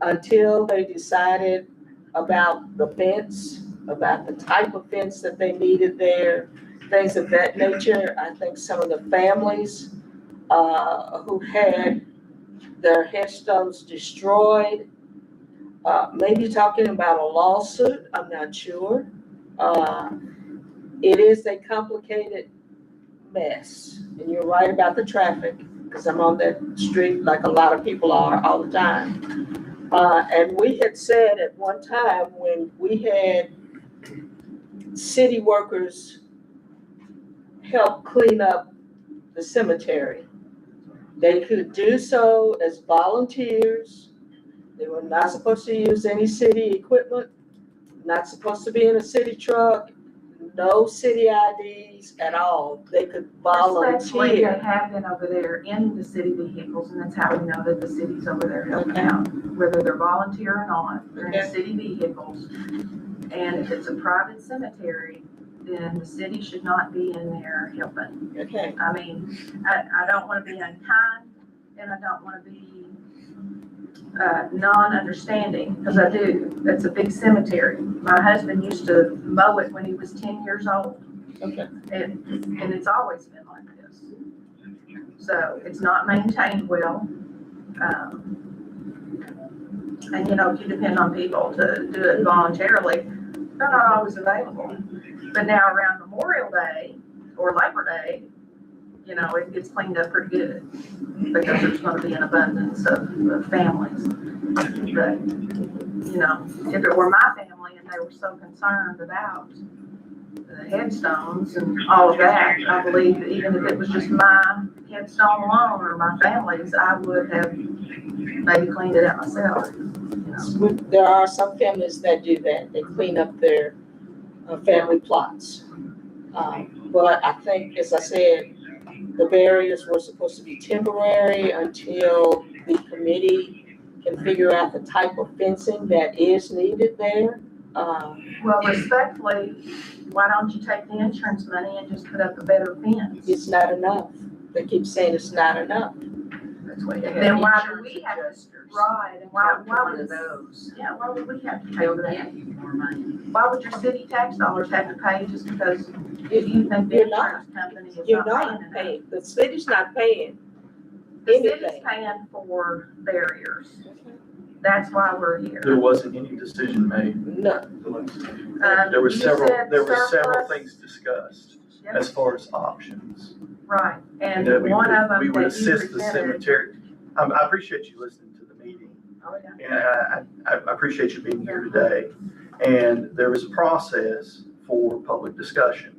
until they decided about the fence, about the type of fence that they needed there, things of that nature. I think some of the families who had their headstones destroyed, maybe talking about a lawsuit, I'm not sure. It is a complicated mess, and you're right about the traffic, because I'm on that street like a lot of people are all the time. And we had said at one time, when we had city workers help clean up the cemetery, they could do so as volunteers. They were not supposed to use any city equipment, not supposed to be in a city truck, no city IDs at all. They could Especially they volunteer. have been over there in the city vehicles, and that's how we know that the city's over there helping out, whether they're volunteer or not, they're in Okay. city vehicles. And if it's a private cemetery, then the city should not be in there helping. Okay. I mean, I don't wanna be unkind, and I don't wanna be non-understanding, because I do. That's a big cemetery. My husband used to mow it when he was 10 years old. Okay. And it's always been like this. So it's not maintained well. And you know, if you depend on people to do it voluntarily, they're not always available. But now around Memorial Day or Labor Day, you know, it gets cleaned up pretty good, because there's gonna be an abundance of families. But, you know, if it were my family and they were so concerned about the headstones and all of that, I believe that even if it was just my headstone alone or my family's, I would have maybe cleaned it out myself, you know. There are some families that do that. They clean up their family plots. But I think, as I said, the barriers were supposed to be temporary until the committee can figure out the type of fencing that is needed there. Well, respectfully, why don't you take the insurance money and just put up a better fence? It's not enough. They keep saying it's not enough. That's what they have. Then why do we have to, right, and why would those? yeah, why would we have to pay for that? Give you more money. Why would your city tax dollars have to pay just because if you think the You're not. insurance company is You're not not paying enough? paying, the city's not paying The city's anything. paying for barriers. That's why we're here. There wasn't any decision made. No. There were You several, said there were several surplus. things discussed Yep. as far as options. Right, and That we one would- of them we would that you assist the presented. cemetery. I appreciate you listening to the meeting. Oh, yeah. And I appreciate you being here today. And there was a process for public discussion.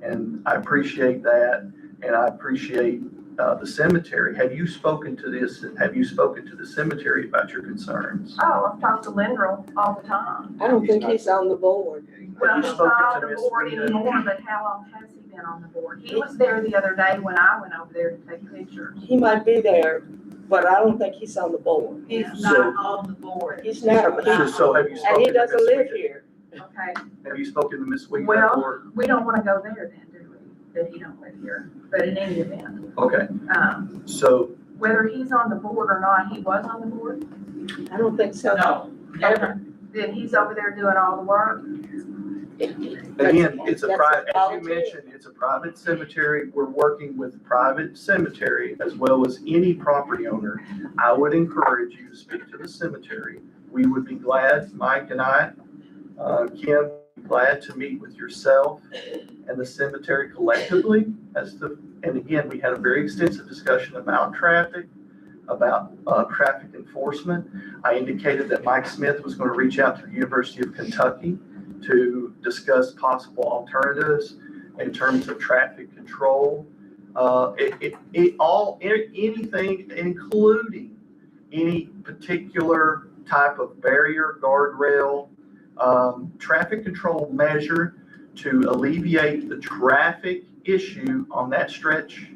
And I appreciate that, and I appreciate the cemetery. Have you spoken to the cemetery about your concerns? Oh, I've talked to Lindell all the time. I don't think he's on the board. Well, you he's spoken not to on the Ms. board Rita? anymore, but how long has he been on the board? He was there the other day when I went over there to take pictures. He might be there, but I don't think he's on the board. He's So- not on the board. He's not, So have you and spoken he to doesn't Ms. live Wheaton? here. Okay, Have you spoken to Ms. Wheaton? Well- or- we don't wanna go there then, do we? That he don't live here, but in any event, Okay, so, whether he's on the board or not, he was on the board, I don't think so. No, Ever. then he's over there doing all the work. again, it's a That's private, as you volunteer. mentioned, it's a private cemetery. We're working with private cemetery as well as any property owner. I would encourage you to speak to the cemetery. We would be glad, Mike and I, Kim, glad to meet with yourself and the cemetery collectively and again, we had a very extensive discussion about traffic, about traffic enforcement. I indicated that Mike Smith was going to reach out to the University of Kentucky to discuss possible alternatives in terms of traffic control. Anything, including any particular type of barrier, guardrail, traffic control measure to alleviate the traffic issue on that stretch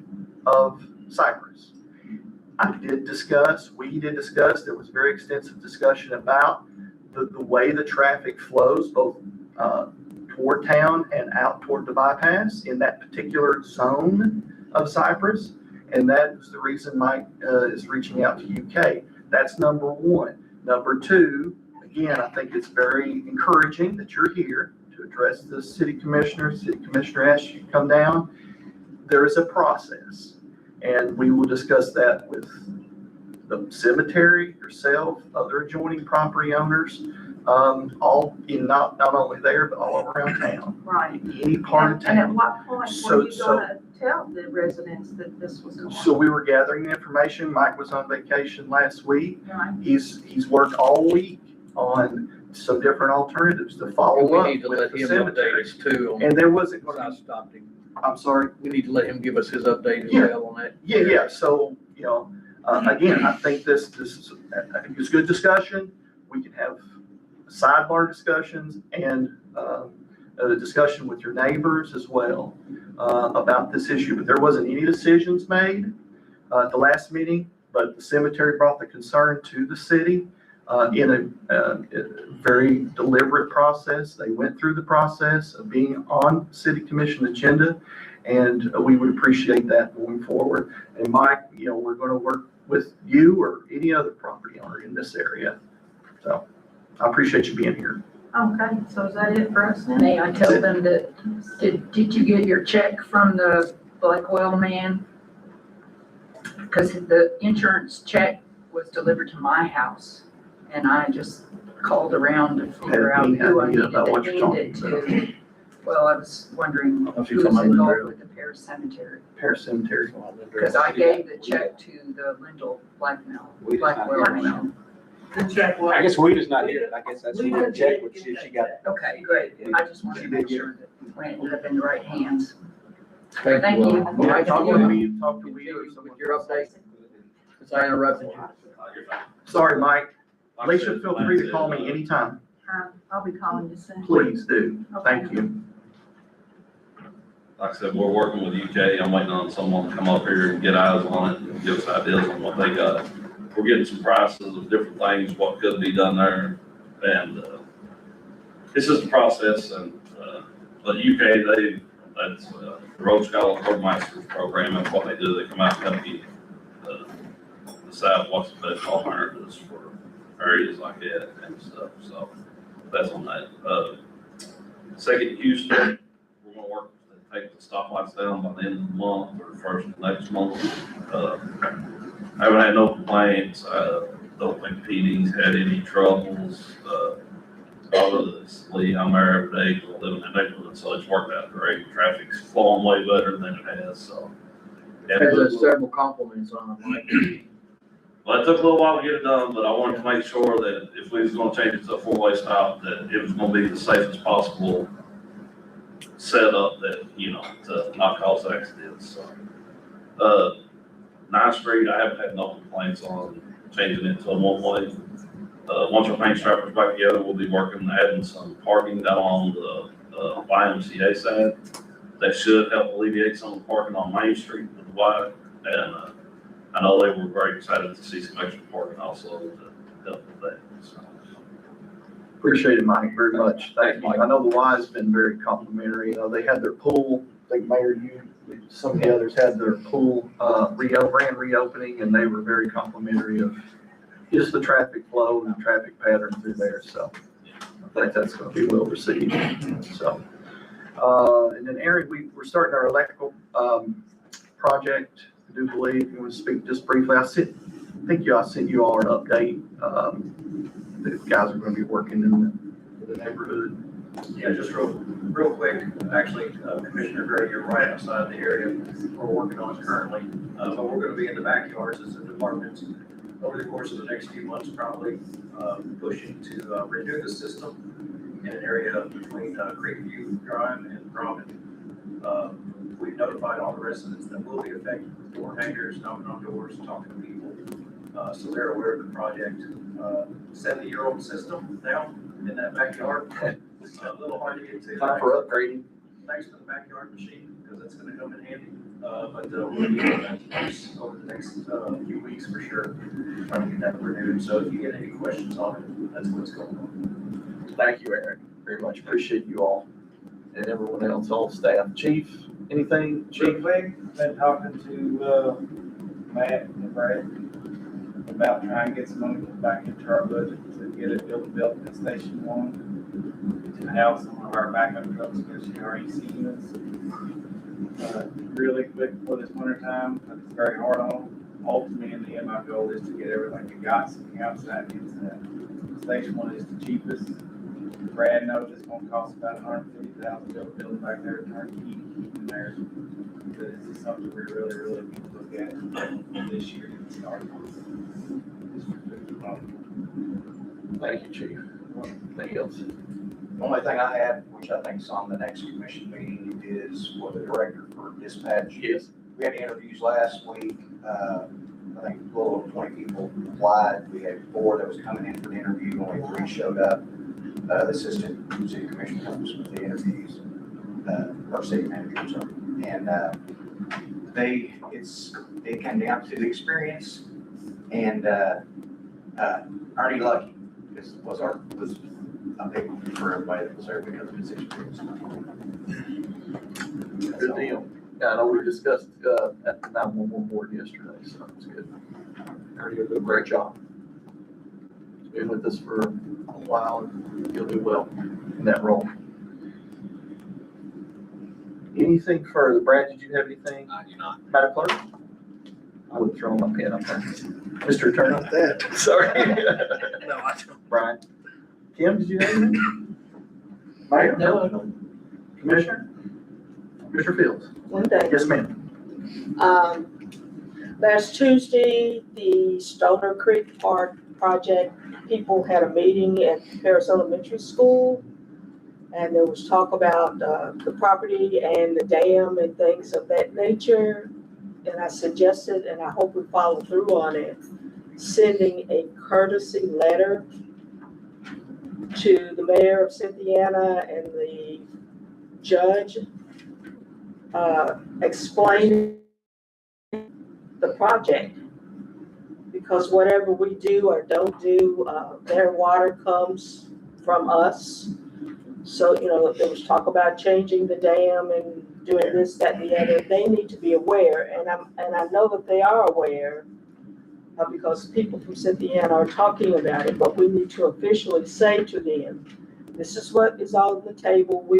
of Cypress. We did discuss, there was very extensive discussion about the way the traffic flows, both toward town and out toward the bypass in that particular zone of Cypress. And that is the reason Mike is reaching out to UK. That's number one. Number two, again, I think it's very encouraging that you're here to address the city commissioner. City commissioner asked you to come down. There is a process, and we will discuss that with the cemetery, yourself, other adjoining property owners, all in not only there, but all around town. Right. Any part of And at town. what point So- were you gonna tell the residents that this was going on? So we were gathering the information. Mike was on vacation last week. Right. He's worked all week on some different alternatives to And follow we up need to with let the him update cemetery. us too. And there wasn't Because I gonna be, stopped him. I'm sorry. We need to let him give us his update as Yeah. well on that. Yeah, so, again, I think I think it's good discussion. We can have sidebar discussions and, a discussion with your neighbors as well, about this issue. But there wasn't any decisions made, at the last meeting, but the cemetery brought the concern to the city, in a very deliberate process. They went through the process of being on city commission agenda, and we would appreciate that going forward. And Mike, we're gonna work with you or any other property owner in this area. So I appreciate you being here. Okay, so is that it for us then? May I tell them that, did you get your check from the Blackwell man? Because the insurance check was delivered to my house, and I just called around to figure out who I needed About what to you're hand talking it to. Well, I was wondering Oh, she's who was talking about involved Lindale. with the Paris Cemetery, Paris Cemetery. because I gave the check to the Lindell Blackwell man. the check was. I guess Rita's not here, I guess that's who we check with, see if she got. Okay, great, I just wanted to make sure that we ended up in the right hands. Thank Thank you. you. Yeah, talk to you. me, talk to me or someone. With your update, because I interrupted you. Sorry, Mike. Like I Alicia, said, feel free to call me anytime. I'll be calling you soon. Please do. Thank you. Like I said, we're working with UK. I'm waiting on someone to come up here and get eyes on it and give us ideas on what they got. We're getting some prices of different things, what could be done there. And, it's just a process but UK, that's the Road Scholar Roadmasters program. That's what they do. They come out and help you, decide what's the best alternatives for areas like that and stuff. So that's on that. Second, Houston, we're gonna work to take the stoplights down by the end of the month or the first of next month. I haven't had no complaints. I don't think PD's had any troubles. Obviously, I'm there every day because I live in the neighborhood, so it's worked out great. Traffic's flowing way better than it has, so. There's several compliments on it, Mike. Well, it took a little while to get it done, but I wanted to make sure that if we was gonna change it to a four-way stop, that it was gonna be the safest possible setup that, to not cause accidents, so. 9th Street, I haven't had no complaints on changing it to a one-way. once our paint striper's back together, we'll be working, adding some parking down on the YMCA side. That should help alleviate some of the parking on Main Street with the Y. And, I know they were very excited to see some extra parking also to help with that, so. Appreciate it, Mike, very much. Thank you. I know the Y's been very complimentary. You know, they had their pool, I think Mayor, some of the others had their pool, grand reopening, and they were very complimentary of just the traffic flow and the traffic pattern through there, so I think that's gonna be well received, so. And then Aaron, we're starting our electrical, project, I do believe. You want to speak just briefly? I sent you all an update. The guys are going to be working in the neighborhood. Yeah, just real quick, actually, Commissioner Gray, you're right outside the area we're working on currently. But we're gonna be in the backyards as a department over the course of the next few months, probably, pushing to renew the system in an area between Creekview Drive and Robin. We've notified all the residents that will be affected with door hangers, knocking on doors, talking to people. So they're aware of the project. 70-year-old system now in that backyard. It's a little hard to get to. Time for upgrading. Thanks to the backyard machine, because it's gonna come in handy. But we'll be able to use over the next few weeks for sure, trying to get that renewed. So if you get any questions on it, that's what's going on. Thank you, Aaron, very much. Appreciate you all and everyone else, all staff. Chief, anything? Chief? Been talking to, Matt and Brad about trying to get some money back into our budget to get it built at Station 1 to house some of our backup trucks, especially our EC units. Really quick for this winter time, it's very hard on them. Ultimately, in the end, my goal is to get everything we got, something outside inside. Station 1 is the cheapest. Brad knows it's gonna cost about $150,000 to build back there, turn heat in there. But it's just something we really need to look at this year to get started. Thank you, Chief. Anything else? The only thing I had, which I think is on the next commission meeting, is for the director for dispatch. Yes. We had interviews last week. I think a little over 20 people applied. We had 4 that was coming in for the interview, only 3 showed up. The assistant city commissioner comes with the interviews, or city manager, sorry. And they came down to the experience, and Arnie Lucky was a big one for everybody that was there because of his experience. Good deal. Yeah, I know we discussed, at the 911 board yesterday, so it's good. Ernie, you'll do a great job. He's been with us for a while, and you'll do well in that role. Anything further? Brad, did you have anything? I do not. Madam Clerk? I would throw my pen up there. Mr. Attorney? Not that. Sorry. No, I don't. Brian? Kim, did you have anything? Mayor? No, I don't. Commissioner? Commissioner Fields? One thing. Yes, ma'am. Last Tuesday, the Stoner Creek Park project people had a meeting at Paris Elementary School. And there was talk about the property and the dam and things of that nature. And I suggested, and I hope we follow through on it, sending a courtesy letter to the mayor of Cynthiana and the judge, explaining the project. Because whatever we do or don't do, their water comes from us. So, there was talk about changing the dam and doing this, that, and the other. They need to be aware, and I know that they are aware, because people from Cynthiana are talking about it, but we need to officially say to them, this is what is on the table. We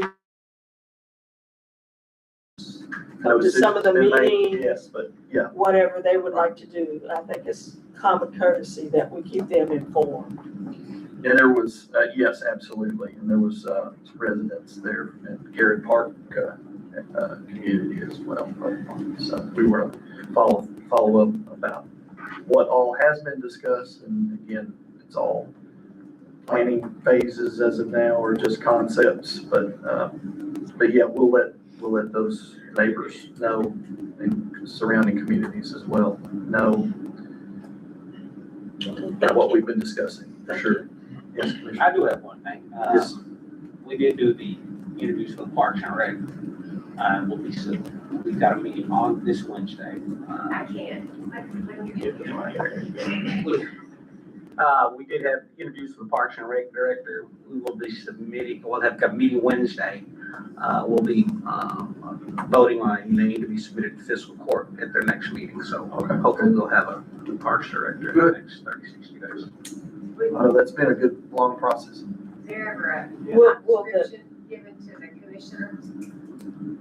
come to some of the meetings, yes, but yeah. whatever they would like to do. I think it's common courtesy that we keep them informed. And there was, yes, absolutely, and there was residents there at Garrett Park community as well. So we were to follow up about what all has been discussed, and again, it's all planning phases as of now, or just concepts. But yeah, we'll let those neighbors know, and surrounding communities as well know. what we've been discussing, for sure. Yes, Commissioner. I do have one thing. Yes. We did do the interviews for the Parks and Rec. We've got a meeting on this Wednesday. I can't. We did have interviews for the Parks and Rec director. We will be submitting, we'll have a meeting Wednesday. We'll be, voting on a name to be submitted to fiscal court at their next meeting. So hopefully we'll have a new Parks director in the next 30, 60 days. That's been a good, long process. Is there ever a Well, job description given to the commissioner?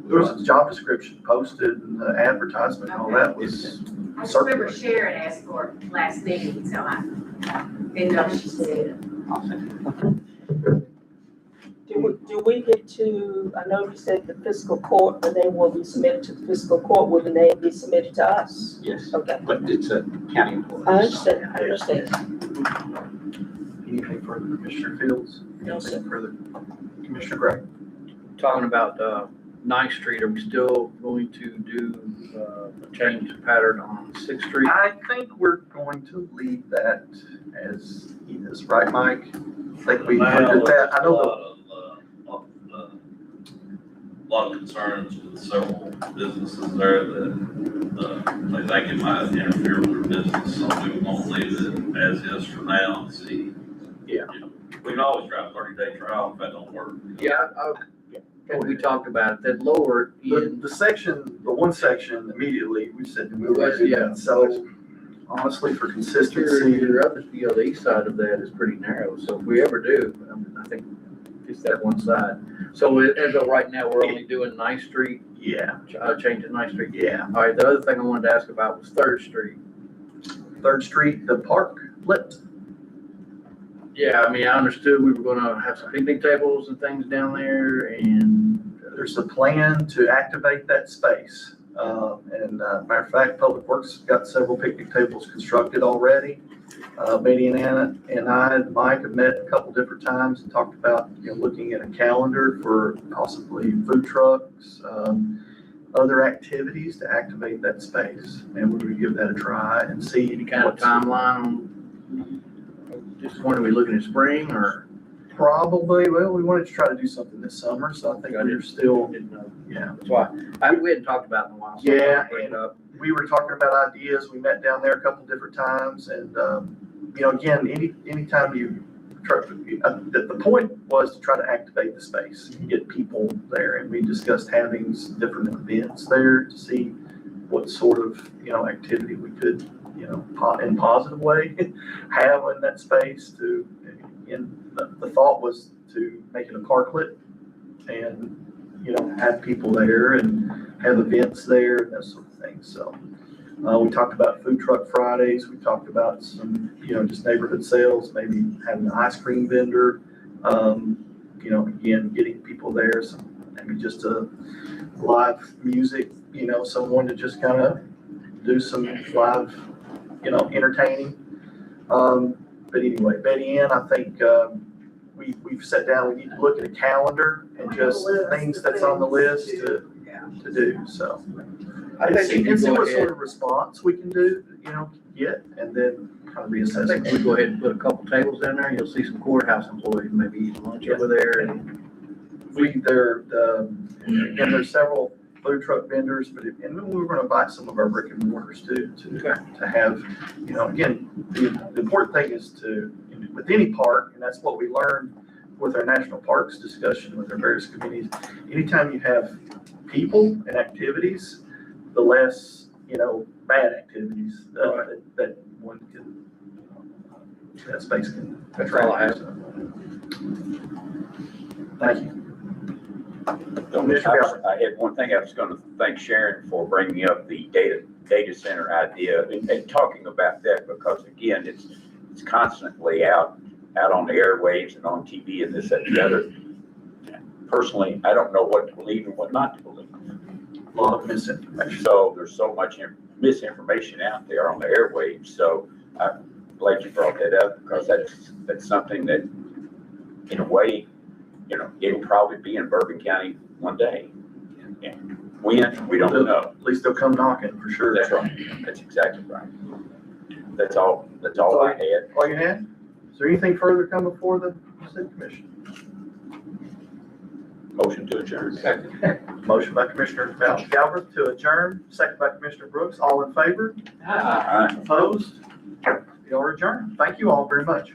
There was a job description posted and the advertisement and all that was I just remember circulated. Sharon asked for it last meeting, so I didn't know if she said it. Do we get to, I know you said the fiscal court, the name will be submitted to the fiscal court, will the name be submitted to us? Yes. Okay. But it's a county employee. I understand. Anything further, Commissioner Fields? No, sir. Anything further? Commissioner Gray? Talking about, 9th Street, are we still going to do, a change pattern on 6th Street? I think we're going to leave that as is, right, Mike? I think we looked at that. I know A lot of concerns with several businesses there that, they think it might interfere with their business, so we won't leave it as is for now and see. Yeah. You know, we can always try a 30-day trial if that don't work. Yeah, what we talked about, that lower end. the section, the one section immediately, we said to move Well, it. yeah. So honestly, for Your, consistency, your other, the east side of that is pretty narrow, so if we ever do, I think it's that one side. So as of right now, we're only doing 9th Street, yeah, changing 9th Street. yeah. All right, the other thing I wanted to ask about was 3rd Street. 3rd Street, the park flipped. Yeah, I mean, I understood we were gonna have some picnic tables and things down there, and There's a plan to activate that space. Matter of fact, Public Works got several picnic tables constructed already. Betty and Anna and I and Mike have met a couple different times and talked about, looking at a calendar for possibly food trucks, other activities to activate that space. And we're gonna give that a try and see. any kind of timeline on, just when are we looking at spring, or? Probably, well, we wanted to try to do something this summer, so I think we're still, Didn't know. yeah. That's why, we hadn't talked about it in a while. so Yeah, I'll bring it up. We were talking about ideas. We met down there a couple different times and, again, anytime you try, the point was to try to activate the space, get people there. And we discussed having some different events there to see what sort of, activity we could, in a positive way, have in that space to, and the thought was to make it a parklet and, have people there and have events there, and that sort of thing. So, we talked about food truck Fridays. We talked about some, just neighborhood sales, maybe having an ice cream vendor. Again, getting people there, some, maybe just a live music, someone to just kind of do some live, entertaining. But anyway, Betty Ann, I think, we've sat down, we need to look at a calendar and just things that's on the list to do, so. I think we And see go what ahead. sort of response we can do, get, and then kind of I reassess. think we go ahead and put a couple tables down there, you'll see some courthouse employees maybe eating lunch over there, and Again, there's several food truck vendors, and then we're gonna invite some of our brick and mortars too, to have, again, the important thing is to, with any park, and that's what we learned with our national parks discussion with our various committees, anytime you have people and activities, the less, bad activities that one can, that space can That's all I have. Thank you. I had one thing I was going to thank Sharon for bringing up the data center idea and talking about that, because again, it's constantly out on the airwaves and on TV and this, that, and the other. Personally, I don't know what to believe and what not to believe. A lot of misinformation. So there's so much misinformation out there on the airwaves. So I'm glad you brought that up, because that's something that, in a way, it'll probably be in Bourbon County one day. And when, we don't know. At least they'll come knocking for sure. That's right. That's exactly right. That's all I had. All you had? Is there anything further come before the city commission? Motion to adjourn. Motion by Commissioner Mount Galbraith to adjourn, second by Commissioner Brooks. All in favor? Aye. Opposed? You are adjourned. Thank you all very much.